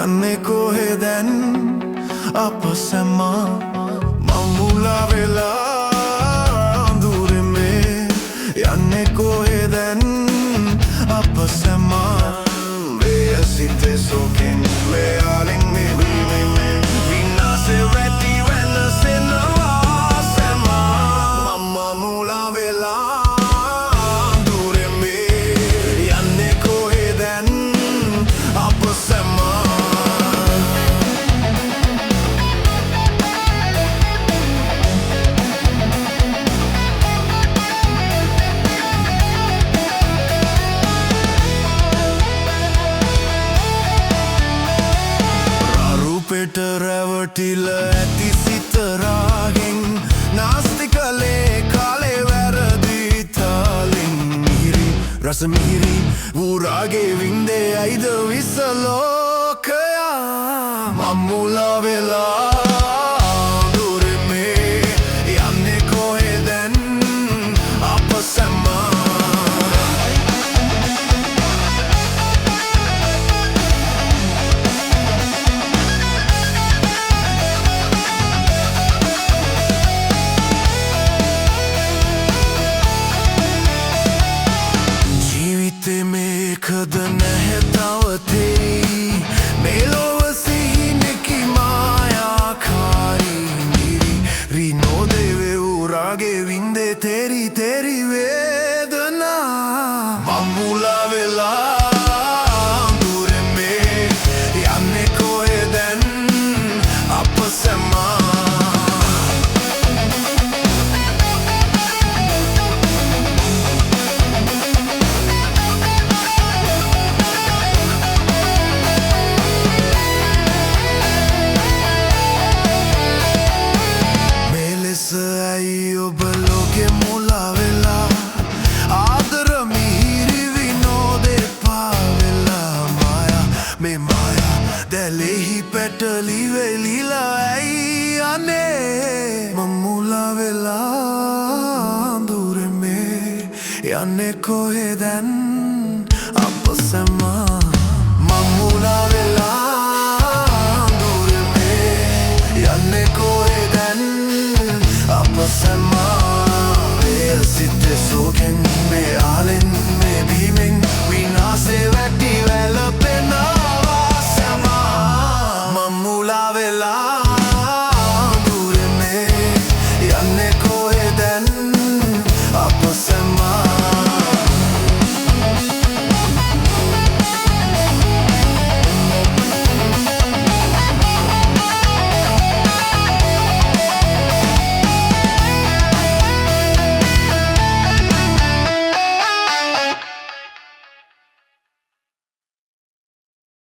යන්නේ කොහෙදැන් අප සැම මමුලා වෙලා අඳුරේ මේ යන්නේ කොහෙදැන් අප සැම මේ සිතේ සෝකෙන් මෙයාලින් මේ විනාශේ වැටි වෙනසෙනවා සැම මමුලා වෙලා අඳුරේ මේ යන්නේ කොහෙදැන් අප සැම පෙට රැවටිල ඇති සිත රාගෙන් නාස්ති කලේ කාලේ වැරදි තාලෙන් මිහිරි රස මිහිරි වූරාගේ වින්දේ ඇයිද විසලෝකයා මම්මුලා වෙලා අඳුරේ මේ යන්නේ කොහෙදැන් අප සැම මේකද නැහැ තවතේ මේ ලොව සිහිනෙකි මායාකාරී මිරි නොදෙවේ උරාගේ වින්දේ තෙරි තෙරි වේදනා මම්මුලා වෙලා අඳුරේ මේ යන්නේ කොහෙදැන් අප සැම ඇයි ඔබ ලෝකෙ මුලා වෙලා ආදර මිහිරි විනෝදේ පාවෙලා මායා මේ මායා දැලෙහි පැටලි වෙලිලා ඇයි අනේ මම්මුලා වෙලා අඳුරේ මේ යන්නේ කොහෙදැන් අප සැම මම්මුලා